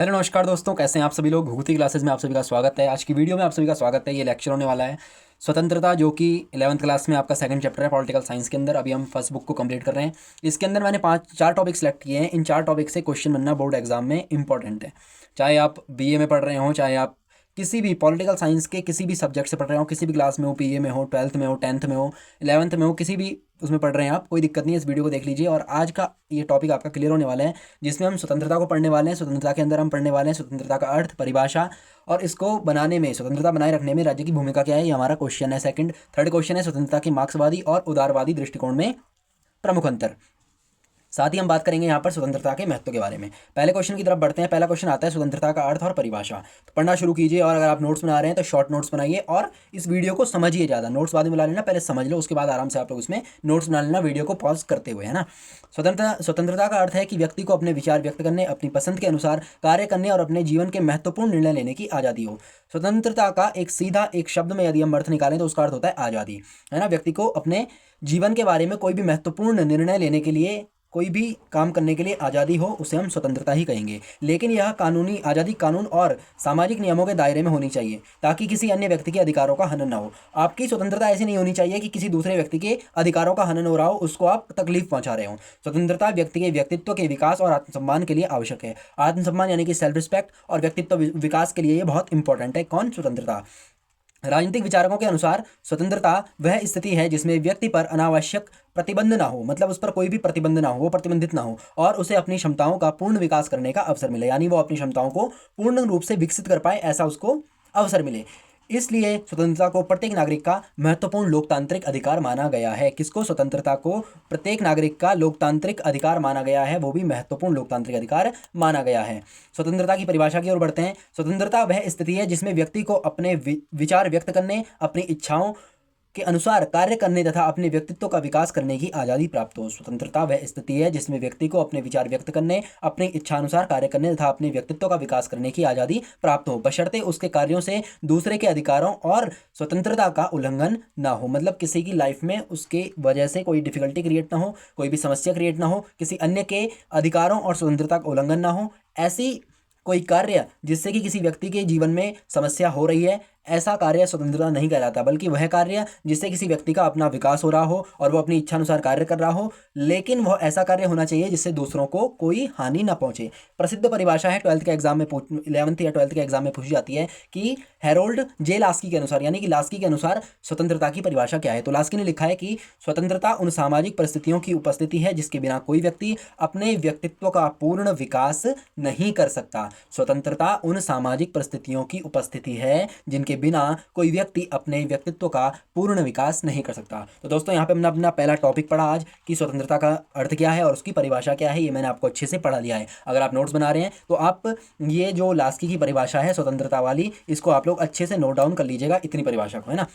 Hello नमस्कार दोस्तों, कैसे हैं आप सभी लोग। भूगोल क्लासेस में आप सभी का स्वागत है। आज की वीडियो में आप सभी का स्वागत है। ये लेक्चर होने वाला है स्वतंत्रता, जो कि 11th क्लास में आपका सेकंड चैप्टर है पॉलिटिकल साइंस के अंदर। अभी हम फर्स्ट बुक को कंप्लीट कर रहे हैं। इसके अंदर मैंने चार टॉपिक सेलेक्ट किए हैं। इन चार टॉपिक से क्वेश्चन बनना बोर्ड एग्जाम में इंपॉर्टेंट है। चाहे आप बीए में पढ़ रहे हो, चाहे आप किसी भी पॉलिटिकल साइंस के किसी भी सब्जेक्ट से पढ़ रहे हो, किसी भी क्लास में हो, पीए में हो, 12th में हो, 10th में हो, 11th में हो, किसी भी उसमें पढ़ रहे हैं आप, कोई दिक्कत नहीं है। इस वीडियो को देख लीजिए और आज का ये टॉपिक आपका क्लियर होने वाला है, जिसमें हम स्वतंत्रता को पढ़ने वाले हैं। स्वतंत्रता के अंदर हम पढ़ने वाले हैं स्वतंत्रता का अर्थ, परिभाषा, और इसको बनाने में, स्वतंत्रता बनाए रखने में राज्य की भूमिका क्या है, ये हमारा क्वेश्चन है। थर्ड क्वेश्चन है स्वतंत्रता के मार्क्सवादी और उदारवादी दृष्टिकोण में प्रमुख अंतर। साथ ही हम बात करेंगे यहाँ पर स्वतंत्रता के महत्व के बारे में। पहले क्वेश्चन की तरफ बढ़ते हैं। पहला क्वेश्चन आता है स्वतंत्रता का अर्थ और परिभाषा। तो पढ़ना शुरू कीजिए, और अगर आप नोट्स बना रहे हैं तो शॉर्ट नोट्स बनाइए और इस वीडियो को समझिए। ज़्यादा नोट्स बाद में बना लेना, पहले समझ लो, उसके बाद आराम से आप लोग उसमें नोट्स बना लेना वीडियो को पॉज करते हुए, है ना। स्वतंत्रता का अर्थ है कि व्यक्ति को अपने विचार व्यक्त करने, अपनी पसंद के अनुसार कार्य करने और अपने जीवन के महत्वपूर्ण निर्णय लेने की आज़ादी हो। स्वतंत्रता का एक शब्द में यदि हम अर्थ निकालें तो उसका अर्थ होता है आज़ादी, है ना। व्यक्ति को अपने जीवन के बारे में कोई भी महत्वपूर्ण निर्णय लेने के लिए, कोई भी काम करने के लिए आज़ादी हो, उसे हम स्वतंत्रता ही कहेंगे। लेकिन यह कानूनी आज़ादी कानून और सामाजिक नियमों के दायरे में होनी चाहिए, ताकि किसी अन्य व्यक्ति के अधिकारों का हनन ना हो। आपकी स्वतंत्रता ऐसी नहीं होनी चाहिए कि किसी दूसरे व्यक्ति के अधिकारों का हनन हो रहा हो, उसको आप तकलीफ पहुंचा रहे हो। स्वतंत्रता व्यक्ति के व्यक्तित्व के विकास और आत्मसम्मान के लिए आवश्यक है। आत्मसम्मान यानी कि सेल्फ रिस्पेक्ट, और व्यक्तित्व विकास के लिए ये बहुत इंपॉर्टेंट है। कौन? स्वतंत्रता। राजनीतिक विचारकों के अनुसार स्वतंत्रता वह स्थिति है जिसमें व्यक्ति पर अनावश्यक प्रतिबंध ना हो, मतलब उस पर कोई भी प्रतिबंध ना हो, वो प्रतिबंधित ना हो, और उसे अपनी क्षमताओं का पूर्ण विकास करने का अवसर मिले, यानी वो अपनी क्षमताओं को पूर्ण रूप से विकसित कर पाए, ऐसा उसको अवसर मिले। इसलिए स्वतंत्रता को प्रत्येक नागरिक का महत्वपूर्ण लोकतांत्रिक अधिकार माना गया है। किसको? स्वतंत्रता को प्रत्येक नागरिक का लोकतांत्रिक अधिकार माना गया है, वो भी महत्वपूर्ण लोकतांत्रिक अधिकार माना गया है। स्वतंत्रता की परिभाषा की ओर बढ़ते हैं। स्वतंत्रता वह स्थिति है जिसमें व्यक्ति को अपने विचार व्यक्त करने, अपनी इच्छाओं के अनुसार कार्य करने तथा अपने व्यक्तित्व का विकास करने की आज़ादी प्राप्त हो। स्वतंत्रता वह स्थिति है जिसमें व्यक्ति को अपने विचार व्यक्त करने, अपनी इच्छानुसार कार्य करने तथा अपने व्यक्तित्व का विकास करने की आज़ादी प्राप्त हो, बशर्ते उसके कार्यों से दूसरे के अधिकारों और स्वतंत्रता का उल्लंघन ना हो। मतलब किसी की लाइफ में उसके वजह से कोई डिफिकल्टी क्रिएट ना हो, कोई भी समस्या क्रिएट ना हो, किसी अन्य के अधिकारों और स्वतंत्रता का उल्लंघन ना हो। ऐसी कोई कार्य जिससे कि किसी व्यक्ति के जीवन में समस्या हो रही है, ऐसा कार्य स्वतंत्रता नहीं कहलाता, बल्कि वह कार्य जिससे किसी व्यक्ति का अपना विकास हो रहा हो और वो अपनी इच्छा अनुसार कार्य कर रहा हो, लेकिन वह ऐसा कार्य होना चाहिए जिससे दूसरों को कोई हानि ना पहुंचे। प्रसिद्ध परिभाषा है, 12th के एग्जाम में 11th या 12th के एग्जाम में पूछी जाती है कि हैरोल्ड जे लास्की के अनुसार, यानी कि लास्की के अनुसार स्वतंत्रता की परिभाषा क्या है। तो लास्की ने लिखा है कि स्वतंत्रता उन सामाजिक परिस्थितियों की उपस्थिति है जिसके बिना कोई व्यक्ति अपने व्यक्तित्व का पूर्ण विकास नहीं कर सकता। स्वतंत्रता उन सामाजिक परिस्थितियों की उपस्थिति है जिनके बिना कोई व्यक्ति अपने व्यक्तित्व का पूर्ण विकास नहीं कर सकता। तो दोस्तों, यहाँ पे हमने अपना पहला टॉपिक पढ़ा आज कि स्वतंत्रता का अर्थ क्या है और उसकी परिभाषा क्या है। ये मैंने आपको अच्छे से पढ़ा लिया है। अगर आप नोट्स बना रहे हैं तो आप ये जो लास्की की परिभाषा है स्वतंत्रता वाली, इसको आप लोग अच्छे से नोट डाउन कर लीजिएगा, इतनी परिभाषा को, है ना।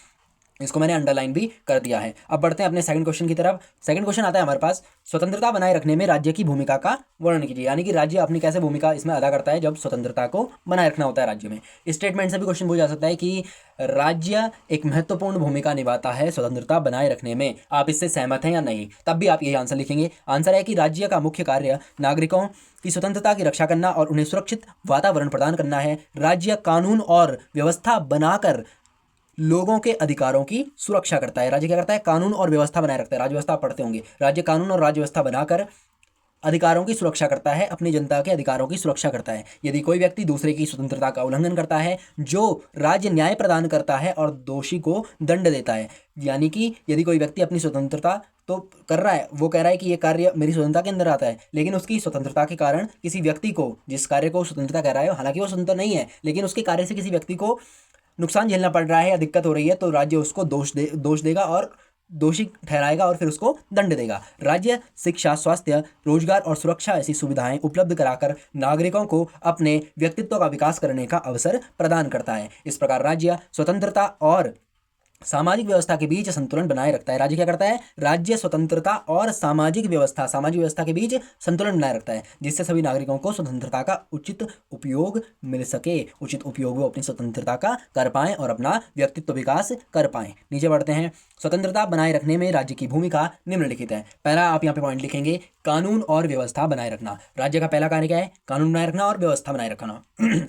इसको मैंने अंडरलाइन भी कर दिया है। अब बढ़ते हैं अपने सेकंड क्वेश्चन की तरफ। सेकंड क्वेश्चन आता है हमारे पास, स्वतंत्रता बनाए रखने में राज्य की भूमिका का वर्णन कीजिए। यानी कि राज्य अपनी कैसे भूमिका इसमें अदा करता है जब स्वतंत्रता को बनाए रखना होता है राज्य में। स्टेटमेंट से भी क्वेश्चन पूछा जा सकता है कि राज्य एक महत्वपूर्ण भूमिका निभाता है स्वतंत्रता बनाए रखने में। आप इससे सहमत हैं या नहीं? तब भी आप यही आंसर लिखेंगे। आंसर है कि राज्य का मुख्य कार्य नागरिकों की स्वतंत्रता की रक्षा करना और उन्हें सुरक्षित वातावरण प्रदान करना है। राज्य कानून और व्यवस्था बनाकर लोगों के अधिकारों की सुरक्षा करता है। राज्य क्या करता है? कानून और व्यवस्था बनाए रखता है। राज्य व्यवस्था आप पढ़ते होंगे। राज्य कानून और राज्य व्यवस्था बनाकर अधिकारों की सुरक्षा करता है, अपनी जनता के अधिकारों की सुरक्षा करता है। यदि कोई व्यक्ति दूसरे की स्वतंत्रता का उल्लंघन करता है, जो राज्य न्याय प्रदान करता है और दोषी को दंड देता है। यानी कि यदि कोई व्यक्ति अपनी स्वतंत्रता तो कर रहा है, वो कह रहा है कि ये कार्य मेरी स्वतंत्रता के अंदर आता है, लेकिन उसकी स्वतंत्रता के कारण किसी व्यक्ति को, जिस कार्य को स्वतंत्रता कह रहा है, हालांकि वो स्वतंत्र नहीं है, लेकिन उसके कार्य से किसी व्यक्ति को नुकसान झेलना पड़ रहा है या दिक्कत हो रही है, तो राज्य उसको दोष देगा और दोषी ठहराएगा और फिर उसको दंड देगा। राज्य शिक्षा, स्वास्थ्य, रोजगार और सुरक्षा ऐसी सुविधाएं उपलब्ध कराकर नागरिकों को अपने व्यक्तित्व का विकास करने का अवसर प्रदान करता है। इस प्रकार राज्य स्वतंत्रता और सामाजिक व्यवस्था के बीच संतुलन बनाए रखता है। राज्य क्या करता है? राज्य स्वतंत्रता और सामाजिक व्यवस्था के बीच संतुलन बनाए रखता है, जिससे सभी नागरिकों को स्वतंत्रता का उचित उपयोग मिल सके। उचित उपयोग वो अपनी स्वतंत्रता का कर पाएं और अपना व्यक्तित्व विकास कर पाएं। नीचे बढ़ते हैं। स्वतंत्रता बनाए रखने में राज्य की भूमिका निम्नलिखित है। पहला आप यहाँ पे पॉइंट लिखेंगे, कानून और व्यवस्था बनाए रखना। राज्य का पहला कार्य क्या है? कानून बनाए रखना और व्यवस्था बनाए रखना।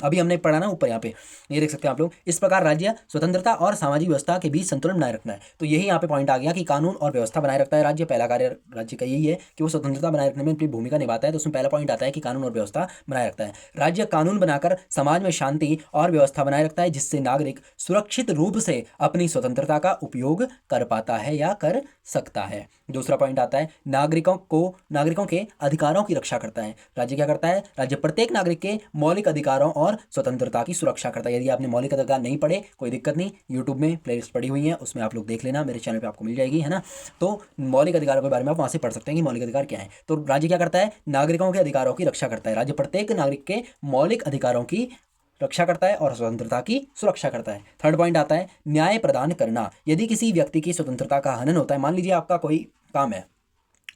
अभी हमने पढ़ा ना ऊपर, यहाँ पे ये देख सकते हैं आप लोग। इस प्रकार राज्य स्वतंत्रता और सामाजिक व्यवस्था के बीच संतुलन बनाए रखना है। तो यही यहाँ पे पॉइंट आ गया कि कानून और व्यवस्था बनाए रखता है राज्य। पहला कार्य राज्य का यही है कि वो स्वतंत्रता बनाए रखने में अपनी भूमिका निभाता है। तो उसमें पहला पॉइंट आता है कि कानून और व्यवस्था बनाए रखता है। राज्य कानून बनाकर समाज में शांति और व्यवस्था बनाए रखता है, जिससे नागरिक सुरक्षित रूप से अपनी स्वतंत्रता का उपयोग कर पाता है या कर सकता है। दूसरा पॉइंट आता है, नागरिकों के अधिकारों की रक्षा करता है। राज्य क्या करता है? राज्य प्रत्येक नागरिक के मौलिक अधिकारों और स्वतंत्रता की सुरक्षा करता है। यदि आपने मौलिक अधिकार नहीं पढ़े, कोई दिक्कत नहीं, यूट्यूब में प्लेलिस्ट पड़ी हुई है, उसमें आप लोग देख लेना, मेरे चैनल पे आपको मिल जाएगी, है ना। तो मौलिक अधिकारों के बारे में आप वहाँ से पढ़ सकते हैं कि मौलिक अधिकार क्या है। तो राज्य क्या करता है? नागरिकों के अधिकारों की रक्षा करता है। राज्य प्रत्येक नागरिक के मौलिक अधिकारों की रक्षा करता है और स्वतंत्रता की सुरक्षा करता है। थर्ड पॉइंट आता है, न्याय प्रदान करना। यदि किसी व्यक्ति की स्वतंत्रता का हनन होता है, मान लीजिए आपका कोई काम है,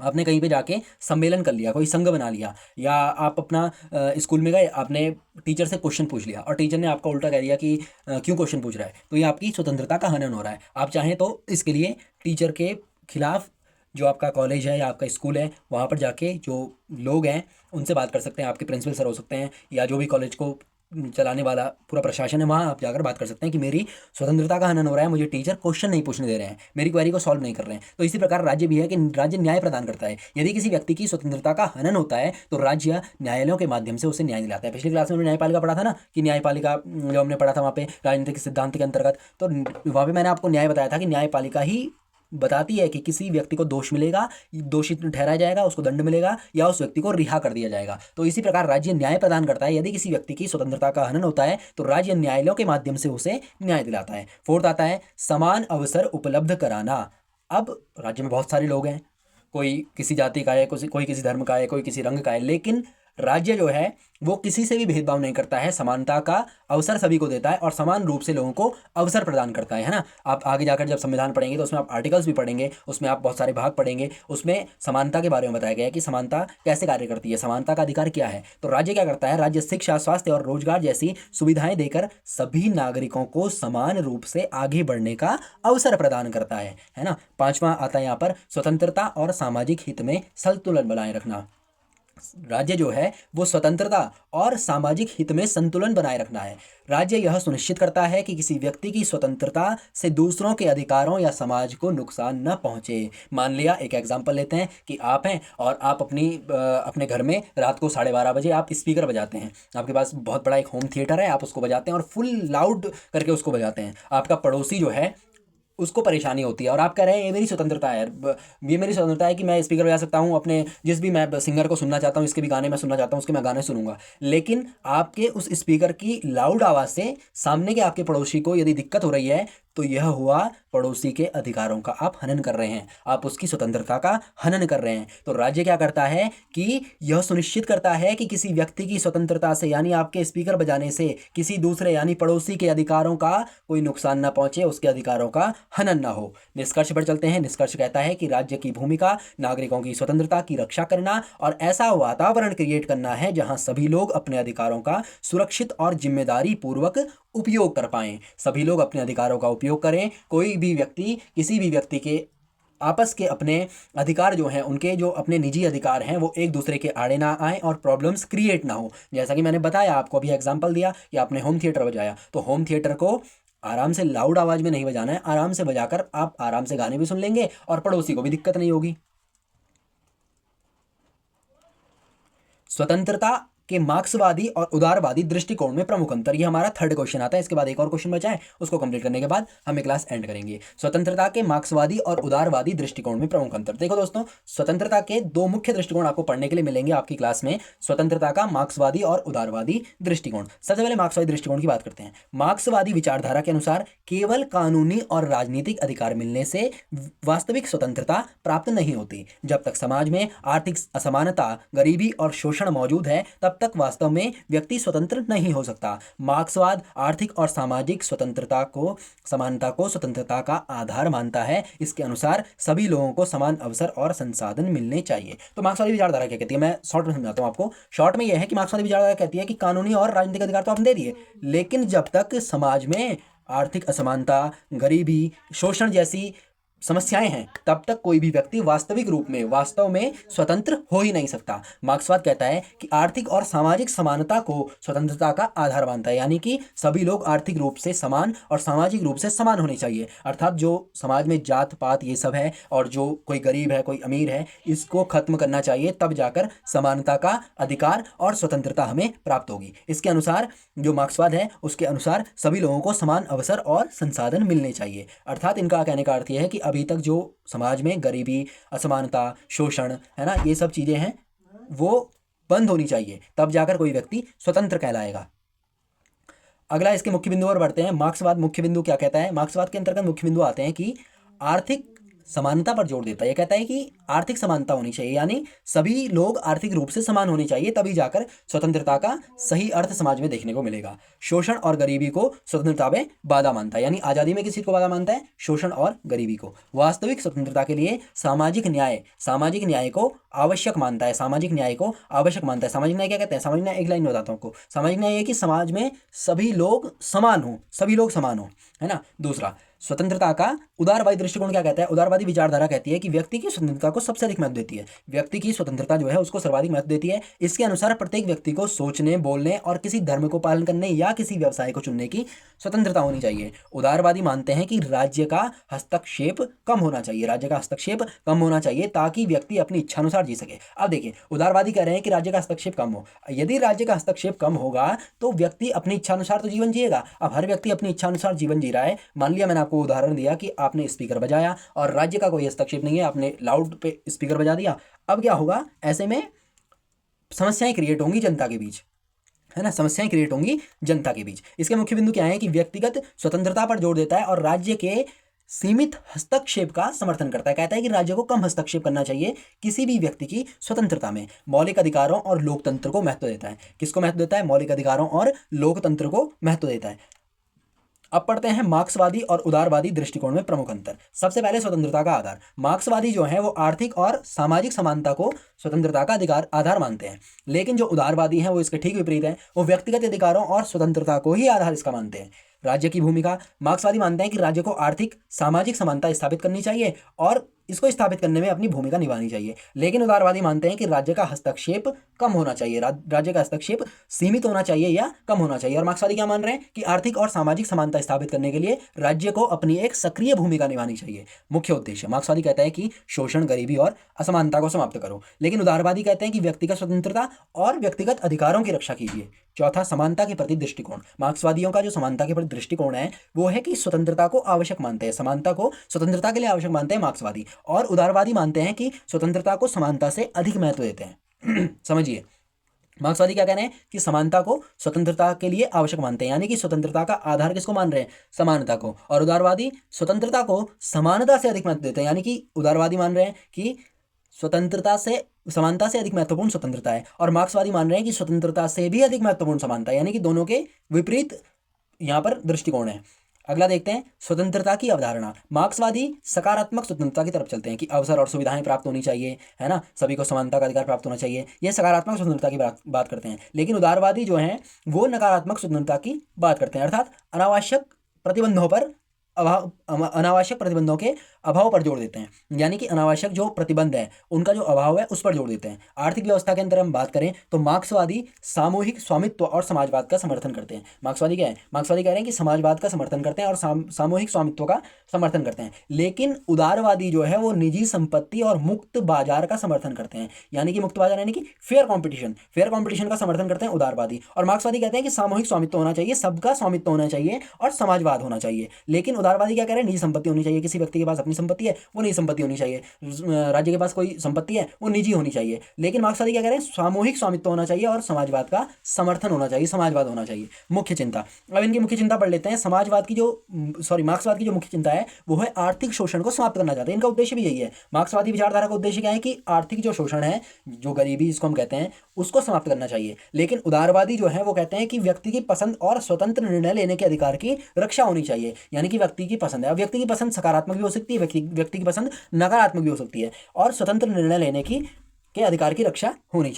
आपने कहीं पे जाके सम्मेलन कर लिया, कोई संघ बना लिया, या आप अपना स्कूल में गए, आपने टीचर से क्वेश्चन पूछ लिया और टीचर ने आपका उल्टा कह दिया कि क्यों क्वेश्चन पूछ रहा है, तो ये आपकी स्वतंत्रता का हनन हो रहा है। आप चाहें तो इसके लिए टीचर के खिलाफ जो आपका कॉलेज है या आपका स्कूल है, वहाँ पर जाके जो लोग हैं उनसे बात कर सकते हैं। आपके प्रिंसिपल सर हो सकते हैं या जो भी कॉलेज को चलाने वाला पूरा प्रशासन है, वहाँ आप जाकर बात कर सकते हैं कि मेरी स्वतंत्रता का हनन हो रहा है, मुझे टीचर क्वेश्चन नहीं पूछने दे रहे हैं, मेरी क्वेरी को सॉल्व नहीं कर रहे हैं। तो इसी प्रकार राज्य भी है कि राज्य न्याय प्रदान करता है। यदि किसी व्यक्ति की स्वतंत्रता का हनन होता है तो राज्य न्यायालयों के माध्यम से उसे न्याय दिलाता है। पिछली क्लास में हमने न्यायपालिका पढ़ा था ना, कि न्यायपालिका जो हमने पढ़ा था वहाँ पे राजनीतिक सिद्धांत के अंतर्गत, तो वहाँ पे मैंने आपको न्याय बताया था कि न्यायपालिका ही बताती है कि किसी व्यक्ति को दोष मिलेगा, दोषित ठहराया जाएगा, उसको दंड मिलेगा या उस व्यक्ति को रिहा कर दिया जाएगा। तो इसी प्रकार राज्य न्याय प्रदान करता है। यदि किसी व्यक्ति की स्वतंत्रता का हनन होता है तो राज्य न्यायालयों के माध्यम से उसे न्याय दिलाता है। फोर्थ आता है, समान अवसर उपलब्ध कराना। अब राज्य में बहुत सारे लोग हैं, कोई किसी जाति का है, कोई किसी धर्म का है, कोई किसी रंग का है, लेकिन राज्य जो है वो किसी से भी भेदभाव नहीं करता है, समानता का अवसर सभी को देता है और समान रूप से लोगों को अवसर प्रदान करता है ना। आप आगे जाकर जब संविधान पढ़ेंगे तो उसमें आप आर्टिकल्स भी पढ़ेंगे, उसमें आप बहुत सारे भाग पढ़ेंगे, उसमें समानता के बारे में बताया गया है कि समानता कैसे कार्य करती है, समानता का अधिकार क्या है। तो राज्य क्या करता है? राज्य शिक्षा, स्वास्थ्य और रोजगार जैसी सुविधाएं देकर सभी नागरिकों को समान रूप से आगे बढ़ने का अवसर प्रदान करता है ना। पांचवा आता है यहाँ पर, स्वतंत्रता और सामाजिक हित में संतुलन बनाए रखना। राज्य जो है वो स्वतंत्रता और सामाजिक हित में संतुलन बनाए रखना है। राज्य यह सुनिश्चित करता है कि किसी व्यक्ति की स्वतंत्रता से दूसरों के अधिकारों या समाज को नुकसान न पहुंचे। मान लिया, एक एग्जांपल लेते हैं कि आप हैं और आप अपने घर में रात को 12:30 बजे आप स्पीकर बजाते हैं। आपके पास बहुत बड़ा एक होम थिएटर है, आप उसको बजाते हैं और फुल लाउड करके उसको बजाते हैं। आपका पड़ोसी जो है उसको परेशानी होती है और आप कह रहे हैं ये मेरी स्वतंत्रता है, ये मेरी स्वतंत्रता है कि मैं स्पीकर बजा सकता हूँ, अपने जिस भी मैं सिंगर को सुनना चाहता हूँ, इसके भी गाने मैं सुनना चाहता हूँ, उसके मैं गाने सुनूंगा। लेकिन आपके उस स्पीकर की लाउड आवाज़ से सामने के आपके पड़ोसी को यदि दिक्कत हो रही है तो यह हुआ पड़ोसी के अधिकारों का आप हनन कर रहे हैं, आप उसकी स्वतंत्रता का हनन कर रहे हैं। तो राज्य क्या करता है कि यह सुनिश्चित करता है कि किसी व्यक्ति की स्वतंत्रता से, यानी आपके स्पीकर बजाने से किसी दूसरे यानी पड़ोसी के अधिकारों का कोई नुकसान ना पहुंचे, उसके अधिकारों का हनन ना हो। निष्कर्ष पर चलते हैं। निष्कर्ष कहता है कि राज्य की भूमिका नागरिकों की स्वतंत्रता की रक्षा करना और ऐसा वातावरण क्रिएट करना है जहां सभी लोग अपने अधिकारों का सुरक्षित और जिम्मेदारी पूर्वक उपयोग कर पाएं। सभी लोग अपने अधिकारों का उपयोग करें, कोई भी व्यक्ति किसी भी व्यक्ति के आपस के अपने अधिकार जो हैं, उनके जो अपने निजी अधिकार हैं, वो एक दूसरे के आड़े ना आए और प्रॉब्लम्स क्रिएट ना हो। जैसा कि मैंने बताया आपको, अभी एग्जांपल दिया कि आपने होम थिएटर बजाया, तो होम थिएटर को आराम से लाउड आवाज में नहीं बजाना है, आराम से बजाकर आप आराम से गाने भी सुन लेंगे और पड़ोसी को भी दिक्कत नहीं होगी। स्वतंत्रता के मार्क्सवादी और उदारवादी दृष्टिकोण में प्रमुख अंतर, ये हमारा थर्ड क्वेश्चन आता है। इसके बाद एक और क्वेश्चन बचा है, उसको कंप्लीट करने के बाद हम क्लास एंड करेंगे। स्वतंत्रता के मार्क्सवादी और उदारवादी दृष्टिकोण में प्रमुख अंतर। देखो दोस्तों, स्वतंत्रता के दो मुख्य दृष्टिकोण आपको पढ़ने के लिए मिलेंगे आपकी क्लास में। स्वतंत्रता का मार्क्सवादी और उदारवादी दृष्टिकोण। सबसे पहले मार्क्सवादी दृष्टिकोण की बात करते हैं। मार्क्सवादी विचारधारा के अनुसार केवल कानूनी और राजनीतिक अधिकार मिलने से वास्तविक स्वतंत्रता प्राप्त नहीं होती। जब तक समाज में आर्थिक असमानता, गरीबी और शोषण मौजूद है, तब तक वास्तव में व्यक्ति स्वतंत्र नहीं हो सकता। मार्क्सवाद आर्थिक और सामाजिक समानता को स्वतंत्रता का आधार मानता है। इसके अनुसार सभी लोगों को समान अवसर और संसाधन मिलने चाहिए। तो मार्क्सवादी विचारधारा क्या कहती है, मैं शॉर्ट में समझाता हूँ आपको। शॉर्ट में यह है कि मार्क्सवादी विचारधारा कहती है कि कानूनी और राजनीतिक अधिकार तो आपने दे दिए, लेकिन जब तक समाज में आर्थिक असमानता, गरीबी, शोषण जैसी समस्याएं हैं, तब तक कोई भी व्यक्ति वास्तव में स्वतंत्र हो ही नहीं सकता। मार्क्सवाद कहता है कि आर्थिक और सामाजिक समानता को स्वतंत्रता का आधार मानता है, यानी कि सभी लोग आर्थिक रूप से समान और सामाजिक रूप से समान होने चाहिए। अर्थात जो समाज में जात पात ये सब है और जो कोई गरीब है कोई अमीर है, इसको खत्म करना चाहिए, तब जाकर समानता का अधिकार और स्वतंत्रता हमें प्राप्त होगी। इसके अनुसार जो मार्क्सवाद है उसके अनुसार सभी लोगों को समान अवसर और संसाधन मिलने चाहिए। अर्थात इनका कहने का अर्थ यह है कि अभी तक जो समाज में गरीबी, असमानता, शोषण है ना, ये सब चीज़ें हैं वो बंद होनी चाहिए, तब जाकर कोई व्यक्ति स्वतंत्र कहलाएगा। अगला इसके मुख्य बिंदु पर बढ़ते हैं। मार्क्सवाद मुख्य बिंदु क्या कहता है? मार्क्सवाद के अंतर्गत मुख्य बिंदु आते हैं कि आर्थिक समानता पर जोर देता है। यह कहता है कि आर्थिक समानता होनी चाहिए, यानी सभी लोग आर्थिक रूप से समान होने चाहिए, तभी जाकर स्वतंत्रता का सही अर्थ समाज में देखने को मिलेगा। शोषण और गरीबी को स्वतंत्रता में बाधा मानता है, यानी आज़ादी में किस चीज़ को बाधा मानता है? शोषण और गरीबी को। वास्तविक स्वतंत्रता के लिए सामाजिक न्याय को आवश्यक मानता है। सामाजिक न्याय क्या कहते हैं? सामाजिक न्याय एक लाइन में बताता हूँ आपको। सामाजिक न्याय है कि समाज में सभी लोग समान हो, है ना। दूसरा, स्वतंत्रता का उदारवादी दृष्टिकोण क्या कहता है? उदारवादी विचारधारा कहती है कि व्यक्ति की स्वतंत्रता को सबसे अधिक महत्व देती है। व्यक्ति की स्वतंत्रता जो है उसको सर्वाधिक महत्व देती है। इसके अनुसार प्रत्येक व्यक्ति को सोचने, बोलने और किसी धर्म को पालन करने या किसी व्यवसाय को चुनने की स्वतंत्रता होनी चाहिए। उदारवादी मानते हैं कि राज्य का हस्तक्षेप कम होना चाहिए ताकि व्यक्ति अपनी इच्छानुसार जी सके। अब देखिए, उदारवादी कह रहे हैं कि राज्य का हस्तक्षेप कम हो। यदि राज्य का हस्तक्षेप कम होगा तो व्यक्ति अपनी इच्छानुसार तो जीवन जिएगा। अब हर व्यक्ति अपनी इच्छानुसार जीवन जी रहा है। मान लिया मैंने आपको उदाहरण दिया कि आपने स्पीकर बजाया और राज्य का कोई हस्तक्षेप नहीं है, आपने लाउड पे स्पीकर बजा दिया। अब क्या होगा? ऐसे में समस्याएं क्रिएट होंगी जनता के बीच, है ना, इसके मुख्य बिंदु क्या है कि व्यक्तिगत स्वतंत्रता पर जोर देता है और राज्य के सीमित हस्तक्षेप का समर्थन करता है। कहता है कि राज्य को कम हस्तक्षेप करना चाहिए किसी भी व्यक्ति की स्वतंत्रता में। मौलिक अधिकारों और लोकतंत्र को महत्व देता है। किसको महत्व देता है? मौलिक अधिकारों और लोकतंत्र को महत्व देता है। अब पढ़ते हैं मार्क्सवादी और उदारवादी दृष्टिकोण में प्रमुख अंतर। सबसे पहले स्वतंत्रता का आधार। मार्क्सवादी जो है वो आर्थिक और सामाजिक समानता को स्वतंत्रता का आधार मानते हैं, लेकिन जो उदारवादी हैं वो इसके ठीक विपरीत हैं। वो व्यक्तिगत अधिकारों और स्वतंत्रता को ही आधार इसका मानते हैं। राज्य की भूमिका। मार्क्सवादी मानते हैं कि राज्य को आर्थिक सामाजिक समानता स्थापित करनी चाहिए और इसको स्थापित करने में अपनी भूमिका निभानी चाहिए, लेकिन उदारवादी मानते हैं कि राज्य का हस्तक्षेप कम होना चाहिए, राज्य का हस्तक्षेप सीमित होना चाहिए या कम होना चाहिए। और मार्क्सवादी क्या मान रहे हैं कि आर्थिक और सामाजिक समानता स्थापित करने के लिए राज्य को अपनी एक सक्रिय भूमिका निभानी चाहिए। मुख्य उद्देश्य। मार्क्सवादी कहता है कि शोषण, गरीबी और असमानता को समाप्त करो, लेकिन उदारवादी कहते हैं कि व्यक्तिगत स्वतंत्रता और व्यक्तिगत अधिकारों की रक्षा कीजिए। चौथा, समानता के प्रति दृष्टिकोण। मार्क्सवादियों का जो समानता के प्रति दृष्टिकोण है वो है कि स्वतंत्रता को आवश्यक मानते हैं, समानता को स्वतंत्रता के लिए आवश्यक मानते हैं मार्क्सवादी, और उदारवादी मानते हैं कि स्वतंत्रता को समानता से अधिक महत्व देते हैं। समझिए, मार्क्सवादी क्या कह रहे हैं कि समानता को स्वतंत्रता के लिए आवश्यक मानते हैं, यानी कि स्वतंत्रता का आधार किसको मान रहे हैं? समानता को। और उदारवादी स्वतंत्रता को समानता से अधिक महत्व देते हैं, यानी कि उदारवादी मान रहे हैं कि समानता से अधिक महत्वपूर्ण स्वतंत्रता है, और मार्क्सवादी मान रहे हैं कि स्वतंत्रता से भी अधिक महत्वपूर्ण समानता है, यानी कि दोनों के विपरीत यहाँ पर दृष्टिकोण है। अगला देखते हैं स्वतंत्रता की अवधारणा। मार्क्सवादी सकारात्मक स्वतंत्रता की तरफ चलते हैं कि अवसर और सुविधाएं प्राप्त होनी चाहिए, है ना, सभी को समानता का अधिकार प्राप्त होना चाहिए। ये सकारात्मक स्वतंत्रता की बात करते हैं, लेकिन उदारवादी जो हैं वो नकारात्मक स्वतंत्रता की बात करते हैं, अर्थात अनावश्यक प्रतिबंधों के अभाव पर जोर देते हैं, यानी कि अनावश्यक जो प्रतिबंध है उनका जो अभाव है उस पर जोर देते हैं। आर्थिक व्यवस्था के अंदर हम बात करें तो मार्क्सवादी सामूहिक स्वामित्व और समाजवाद का समर्थन करते हैं। मार्क्सवादी क्या है? मार्क्सवादी कह रहे हैं कि समाजवाद का समर्थन करते हैं और सामूहिक स्वामित्व का समर्थन करते हैं, लेकिन उदारवादी जो है वो निजी संपत्ति और मुक्त बाजार का समर्थन करते हैं, यानी कि मुक्त बाजार यानी कि फेयर कॉम्पिटिशन का समर्थन करते हैं उदारवादी। और मार्क्सवादी कहते हैं कि सामूहिक स्वामित्व होना चाहिए, सबका स्वामित्व होना चाहिए और समाजवाद होना चाहिए, लेकिन उदारवादी क्या कह रहे हैं, निजी संपत्ति होनी चाहिए, किसी व्यक्ति के पास अपनी संपत्ति है वो निजी संपत्ति होनी चाहिए, राज्य के पास कोई संपत्ति है वो निजी होनी चाहिए। लेकिन मार्क्सवादी क्या कह रहे हैं, सामूहिक स्वामित्व होना चाहिए और समाजवाद का समर्थन होना चाहिए, समाजवाद होना चाहिए मुख्य चिंता। अब इनकी मुख्य चिंता पढ़ लेते हैं। समाजवाद की जो मार्क्सवाद की जो मुख्य चिंता है वो है आर्थिक शोषण को समाप्त करना चाहते हैं। इनका उद्देश्य भी यही है। मार्क्सवादी विचारधारा का उद्देश्य क्या है कि आर्थिक जो शोषण है, जो गरीबी जिसको हम कहते हैं, उसको समाप्त करना चाहिए। लेकिन उदारवादी जो है वो कहते हैं कि व्यक्ति की पसंद और स्वतंत्र निर्णय लेने के अधिकार की रक्षा होनी चाहिए। यानी कि व्यक्ति की पसंद है, अब व्यक्ति की पसंद सकारात्मक भी हो सकती है, व्यक्ति की पसंद नकारात्मक भी हो सकती है, और स्वतंत्र निर्णय लेने की के अधिकार की रक्षा होनी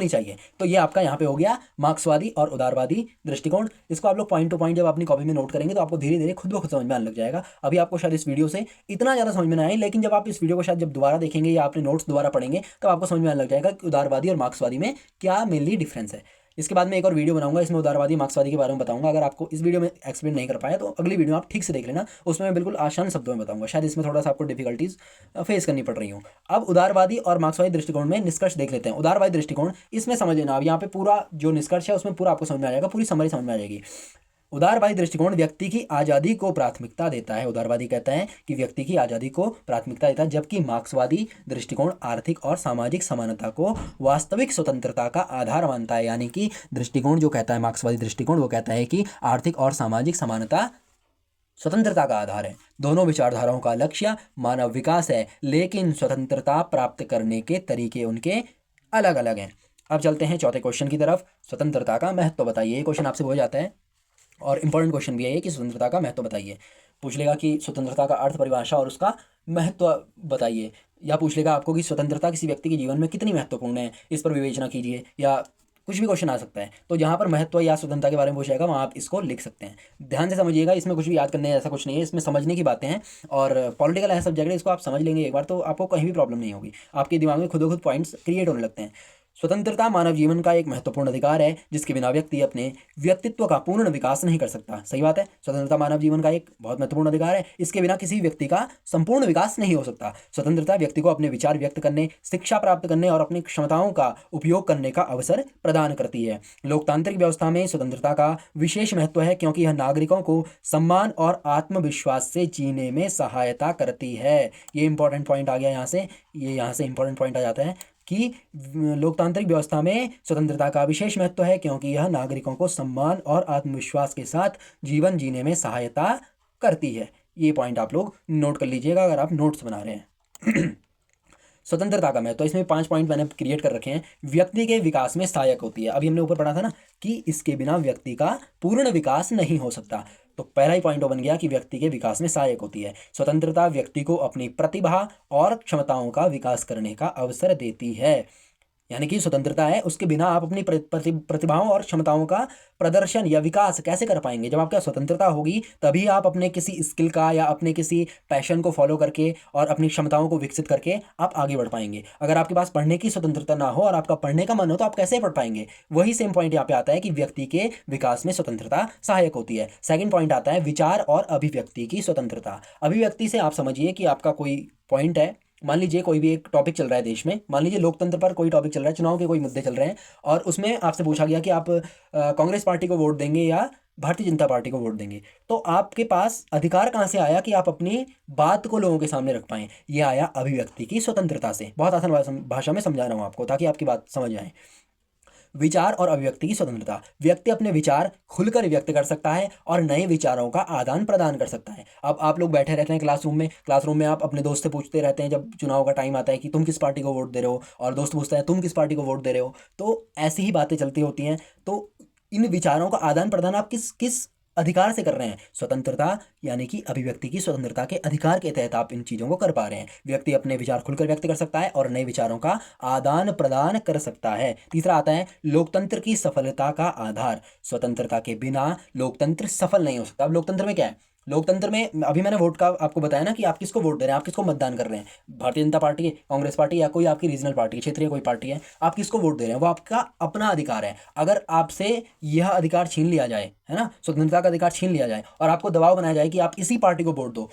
चाहिए। तो ये आपका यहाँ पे हो गया मार्क्सवादी और उदारवादी दृष्टिकोण। इसको आप लोग पॉइंट टू पॉइंट जब अपनी कॉपी में नोट करेंगे तो आपको धीरे धीरे खुद ब खुद समझ में आने लग जाएगा। अभी आपको शायद इस वीडियो से इतना ज़्यादा समझ में ना आए, लेकिन जब आप इस वीडियो को शायद जब दोबारा देखेंगे या अपने नोट्स दोबारा पढ़ेंगे तो आपको समझ में आने लग जाएगा कि उदारवादी और मार्क्सवादी में क्या मेनली डिफरेंस है। इसके बाद में एक और वीडियो बनाऊंगा, इसमें उदारवादी मार्क्सवादी के बारे में बताऊंगा। अगर आपको इस वीडियो में एक्सप्लेन नहीं कर पाया तो अगली वीडियो आप ठीक से देख लेना, उसमें मैं बिल्कुल आसान शब्दों में बताऊंगा। शायद इसमें थोड़ा सा आपको डिफिकल्टीज फेस करनी पड़ रही हूँ। अब उदारवादी और मार्क्सवादी दृष्टिकोण में निष्कर्ष देख लेते हैं। उदारवादी दृष्टिकोण, इसमें समझ लेना, अब यहाँ पे पूरा जो निष्कर्ष है उसमें पूरा आपको समझ में आ जाएगा, पूरी समरी समझ में आ जाएगी। उदारवादी दृष्टिकोण व्यक्ति की आज़ादी को प्राथमिकता देता है। उदारवादी कहता है कि व्यक्ति की आज़ादी को प्राथमिकता देता है, जबकि मार्क्सवादी दृष्टिकोण आर्थिक और सामाजिक समानता को वास्तविक स्वतंत्रता का आधार मानता है। यानी कि दृष्टिकोण जो कहता है मार्क्सवादी दृष्टिकोण, वो कहता है कि आर्थिक और सामाजिक समानता स्वतंत्रता का आधार है। दोनों विचारधाराओं का लक्ष्य मानव विकास है, लेकिन स्वतंत्रता प्राप्त करने के तरीके उनके अलग अलग हैं। अब चलते हैं चौथे क्वेश्चन की तरफ। स्वतंत्रता का महत्व बताइए। ये क्वेश्चन आपसे हो जाता है और इंपॉर्टेंट क्वेश्चन भी है कि स्वतंत्रता का महत्व बताइए। पूछ लेगा कि स्वतंत्रता का अर्थ, परिभाषा और उसका महत्व बताइए, या पूछ लेगा आपको कि स्वतंत्रता किसी व्यक्ति के जीवन में कितनी महत्वपूर्ण है, इस पर विवेचना कीजिए, या कुछ भी क्वेश्चन आ सकता है। तो जहाँ पर महत्व या स्वतंत्रता के बारे में पूछेगा वहाँ आप इसको लिख सकते हैं। ध्यान से समझिएगा, इसमें कुछ भी याद करने ऐसा कुछ नहीं है, इसमें समझने की बातें हैं। और पॉलिटिकल ऐसा सब्जेक्ट है, इसको आप समझ लेंगे एक बार तो आपको कहीं भी प्रॉब्लम नहीं होगी, आपके दिमाग में खुद ब खुद पॉइंट्स क्रिएट होने लगते हैं। स्वतंत्रता मानव जीवन का एक महत्वपूर्ण अधिकार है, जिसके बिना व्यक्ति अपने व्यक्तित्व का पूर्ण विकास नहीं कर सकता। सही बात है, स्वतंत्रता मानव जीवन का एक बहुत महत्वपूर्ण अधिकार है, इसके बिना किसी व्यक्ति का संपूर्ण विकास नहीं हो सकता। स्वतंत्रता व्यक्ति को अपने विचार व्यक्त करने, शिक्षा प्राप्त करने और अपनी क्षमताओं का उपयोग करने का अवसर प्रदान करती है। लोकतांत्रिक व्यवस्था में स्वतंत्रता का विशेष महत्व है, क्योंकि यह नागरिकों को सम्मान और आत्मविश्वास से जीने में सहायता करती है। ये इंपॉर्टेंट पॉइंट आ गया यहाँ से, ये यहाँ से इंपॉर्टेंट पॉइंट आ जाता है कि लोकतांत्रिक व्यवस्था में स्वतंत्रता का विशेष महत्व है, क्योंकि यह नागरिकों को सम्मान और आत्मविश्वास के साथ जीवन जीने में सहायता करती है। ये पॉइंट आप लोग नोट कर लीजिएगा अगर आप नोट्स बना रहे हैं। स्वतंत्रता का महत्व, तो इसमें 5 पॉइंट मैंने क्रिएट कर रखे हैं। व्यक्ति के विकास में सहायक होती है, अभी हमने ऊपर पढ़ा था ना कि इसके बिना व्यक्ति का पूर्ण विकास नहीं हो सकता। तो पहला ही पॉइंट बन गया कि व्यक्ति के विकास में सहायक होती है। स्वतंत्रता व्यक्ति को अपनी प्रतिभा और क्षमताओं का विकास करने का अवसर देती है। यानी कि स्वतंत्रता है, उसके बिना आप अपनी प्रतिभाओं और क्षमताओं का प्रदर्शन या विकास कैसे कर पाएंगे। जब आपका स्वतंत्रता होगी तभी आप अपने किसी स्किल का या अपने किसी पैशन को फॉलो करके और अपनी क्षमताओं को विकसित करके आप आगे बढ़ पाएंगे। अगर आपके पास पढ़ने की स्वतंत्रता ना हो और आपका पढ़ने का मन हो तो आप कैसे पढ़ पाएंगे। वही सेम पॉइंट यहाँ पे आता है कि व्यक्ति के विकास में स्वतंत्रता सहायक होती है। सेकंड पॉइंट आता है विचार और अभिव्यक्ति की स्वतंत्रता। अभिव्यक्ति से आप समझिए कि आपका कोई पॉइंट है, मान लीजिए कोई भी एक टॉपिक चल रहा है देश में, मान लीजिए लोकतंत्र पर कोई टॉपिक चल रहा है, चुनाव के कोई मुद्दे चल रहे हैं, और उसमें आपसे पूछा गया कि आप कांग्रेस पार्टी को वोट देंगे या भारतीय जनता पार्टी को वोट देंगे। तो आपके पास अधिकार कहाँ से आया कि आप अपनी बात को लोगों के सामने रख पाएं। ये आया अभिव्यक्ति की स्वतंत्रता से। बहुत आसान भाषा में समझा रहा हूँ आपको ताकि आपकी बात समझ आए। विचार और अभिव्यक्ति की स्वतंत्रता, व्यक्ति अपने विचार खुलकर व्यक्त कर सकता है और नए विचारों का आदान प्रदान कर सकता है। अब आप लोग बैठे रहते हैं क्लासरूम में आप अपने दोस्त से पूछते रहते हैं जब चुनाव का टाइम आता है कि तुम किस पार्टी को वोट दे रहे हो, और दोस्त पूछता है तुम किस पार्टी को वोट दे रहे हो। तो ऐसी ही बातें चलती होती हैं। तो इन विचारों का आदान प्रदान आप किस किस अधिकार से कर रहे हैं। स्वतंत्रता यानी कि अभिव्यक्ति की स्वतंत्रता के अधिकार के तहत आप इन चीज़ों को कर पा रहे हैं। व्यक्ति अपने विचार खुलकर व्यक्त कर सकता है और नए विचारों का आदान प्रदान कर सकता है। तीसरा आता है लोकतंत्र की सफलता का आधार। स्वतंत्रता के बिना लोकतंत्र सफल नहीं हो सकता। अब लोकतंत्र में क्या है, लोकतंत्र में अभी मैंने वोट का आपको बताया ना कि आप किसको वोट दे रहे हैं, आप किसको मतदान कर रहे हैं, भारतीय जनता पार्टी, कांग्रेस पार्टी, या कोई आपकी रीजनल पार्टी, क्षेत्रीय कोई पार्टी है, आप किसको वोट दे रहे हैं, वो आपका अपना अधिकार है। अगर आपसे यह अधिकार छीन लिया जाए, है ना, स्वतंत्रता का अधिकार छीन लिया जाए और आपको दबाव बनाया जाए कि आप इसी पार्टी को वोट दो,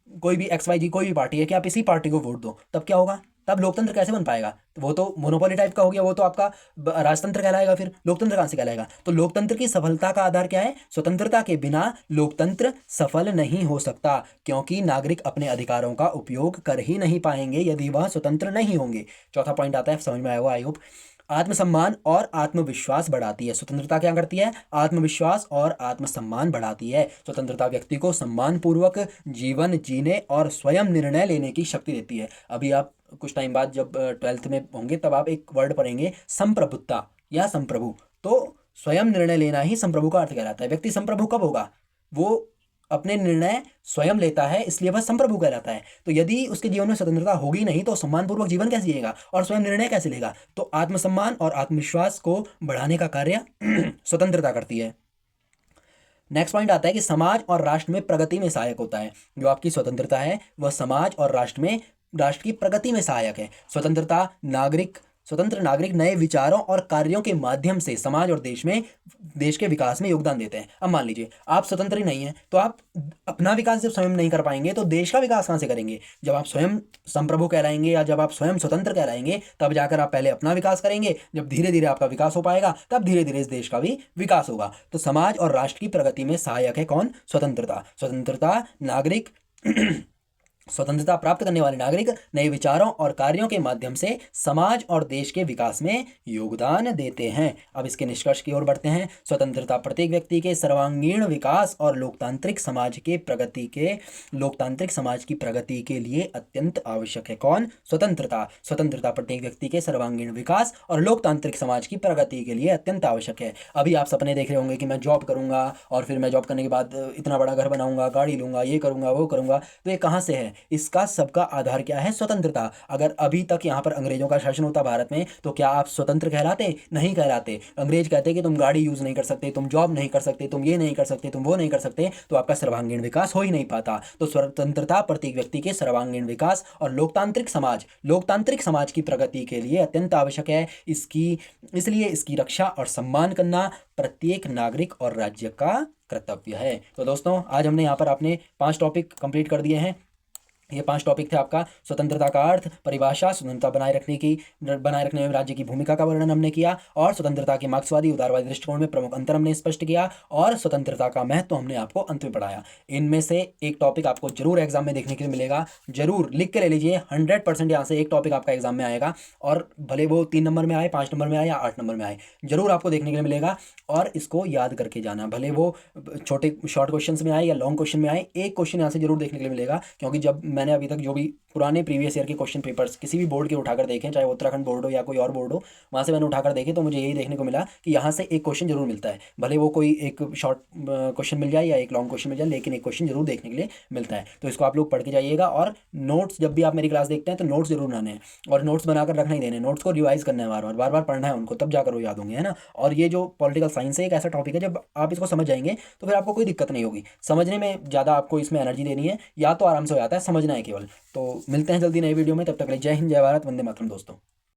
कोई भी XYZ कोई भी पार्टी है कि आप इसी पार्टी को वोट दो, तब क्या होगा। तब लोकतंत्र कैसे बन पाएगा? तो वो तो मोनोपोली टाइप का हो गया, वो तो आपका राजतंत्र कहलाएगा, फिर लोकतंत्र कहाँ से कहलाएगा? तो लोकतंत्र की सफलता का आधार क्या है? स्वतंत्रता के बिना लोकतंत्र सफल नहीं हो सकता, क्योंकि नागरिक अपने अधिकारों का उपयोग कर ही नहीं पाएंगे यदि वह स्वतंत्र नहीं होंगे। चौथा पॉइंट आता है, समझ में आया होगा आई होप। आत्मसम्मान और आत्मविश्वास बढ़ाती है। स्वतंत्रता क्या करती है? आत्मविश्वास और आत्मसम्मान बढ़ाती है। स्वतंत्रता व्यक्ति को सम्मान पूर्वक जीवन जीने और स्वयं निर्णय लेने की शक्ति देती है। अभी आप कुछ टाइम बाद जब 12th में होंगे तब आप एक वर्ड पढ़ेंगे, संप्रभुता या संप्रभु। तो स्वयं निर्णय लेना ही संप्रभु का अर्थ कहलाता है। व्यक्ति संप्रभु कब होगा? वो अपने निर्णय स्वयं लेता है, इसलिए वह संप्रभु कहलाता है। तो यदि उसके जीवन में स्वतंत्रता होगी नहीं तो सम्मानपूर्वक जीवन कैसे जिएगा और स्वयं निर्णय कैसे लेगा? तो आत्मसम्मान और आत्मविश्वास को बढ़ाने का कार्य स्वतंत्रता करती है। नेक्स्ट पॉइंट आता है कि समाज और राष्ट्र में प्रगति में सहायक होता है। जो आपकी स्वतंत्रता है वह समाज और राष्ट्र की प्रगति में सहायक है। स्वतंत्र नागरिक नए विचारों और कार्यों के माध्यम से समाज और देश के विकास में योगदान देते हैं। अब मान लीजिए आप स्वतंत्र ही नहीं हैं, तो आप अपना विकास जब स्वयं नहीं कर पाएंगे तो देश का विकास कहाँ से करेंगे? जब आप स्वयं संप्रभु कहलाएंगे या जब आप स्वयं स्वतंत्र कहलाएंगे तब जाकर आप पहले अपना विकास करेंगे। जब धीरे धीरे आपका विकास हो पाएगा तब धीरे धीरे इस देश का भी विकास होगा। तो समाज और राष्ट्र की प्रगति में सहायक है कौन? स्वतंत्रता प्राप्त करने वाले नागरिक नए विचारों और कार्यों के माध्यम से समाज और देश के विकास में योगदान देते हैं। अब इसके निष्कर्ष की ओर बढ़ते हैं। स्वतंत्रता प्रत्येक व्यक्ति के सर्वांगीण विकास और लोकतांत्रिक समाज की प्रगति के लिए अत्यंत आवश्यक है। कौन? स्वतंत्रता प्रत्येक व्यक्ति के सर्वांगीण विकास और लोकतांत्रिक समाज की प्रगति के लिए अत्यंत आवश्यक है। अभी आप सपने देख रहे होंगे कि मैं जॉब करूंगा और फिर मैं जॉब करने के बाद इतना बड़ा घर बनाऊंगा, गाड़ी लूंगा, ये करूंगा, वो करूंगा। तो ये कहाँ से है? इसका सबका आधार क्या है? स्वतंत्रता। अगर अभी तक यहाँ पर अंग्रेजों का शासन होता भारत में तो क्या आप स्वतंत्र कहलाते? नहीं कहलाते। अंग्रेज कहते कि तुम गाड़ी यूज नहीं कर सकते, तुम जॉब नहीं कर सकते, तुम ये नहीं कर सकते, तुम वो नहीं कर सकते, तो आपका सर्वांगीण विकास हो ही नहीं पाता। तो स्वतंत्रता प्रत्येक व्यक्ति के सर्वांगीण विकास और लोकतांत्रिक समाज की प्रगति के लिए अत्यंत आवश्यक है। इसलिए इसकी रक्षा और सम्मान करना प्रत्येक नागरिक और राज्य का कर्तव्य है। तो दोस्तों आज हमने यहाँ पर अपने 5 टॉपिक कंप्लीट कर दिए हैं। ये 5 टॉपिक थे आपका स्वतंत्रता का अर्थ, परिभाषा, स्वतंत्रता बनाए रखने में राज्य की भूमिका का वर्णन हमने किया, और स्वतंत्रता के मार्क्सवादी उदारवादी दृष्टिकोण में प्रमुख अंतर हमने स्पष्ट किया, और स्वतंत्रता का महत्व हमने आपको अंत में पढ़ाया। इनमें से एक टॉपिक आपको जरूर एग्जाम में देखने के लिए मिलेगा, जरूर लिख के ले लीजिए। 100% यहाँ से एक टॉपिक आपका एग्जाम में आएगा, और भले वो 3 नंबर में आए, 5 नंबर में आए या 8 नंबर में आए, जरूर आपको देखने के लिए मिलेगा। और इसको याद करके जाना, भले वो छोटे शॉर्ट क्वेश्चन में आए या लॉन्ग क्वेश्चन में आए, एक क्वेश्चन यहाँ से जरूर देखने के लिए मिलेगा। क्योंकि जब मैंने अभी तक जो भी पुराने प्रीवियस ईयर के क्वेश्चन पेपर्स किसी भी बोर्ड के उठाकर देखें, चाहे उत्तराखंड बोर्ड हो या कोई और बोर्ड हो, वहाँ से मैंने उठाकर देखे तो मुझे यही देखने को मिला कि यहाँ से एक क्वेश्चन जरूर मिलता है। भले वो कोई एक शॉर्ट क्वेश्चन मिल जाए या एक लॉन्ग क्वेश्चन मिल जाए, लेकिन एक क्वेश्चन जरूर देखने के लिए मिलता है। तो इसको आप लोग पढ़ के जाइएगा। और नोट्स जब भी आप मेरी क्लास देखते हैं तो नोट्स जरूर बनाने हैं, और नोट्स बनाकर रखना ही देने। नोट्स को रिवाइज करना है, बार बार पढ़ना है उनको, तब जाकर वो याद होंगे, है ना। और ये जो पॉलिटिकल साइंस है एक ऐसा टॉपिक है, जब आप इसको समझ जाएंगे तो फिर आपको कोई दिक्कत नहीं होगी। समझने में ज़्यादा आपको इसमें एनर्जी देनी है, या तो आराम से हो जाता है, समझना है केवल। तो मिलते हैं जल्दी नई वीडियो में, तब तक के लिए जय हिंद, जय भारत, वंदे मातरम दोस्तों।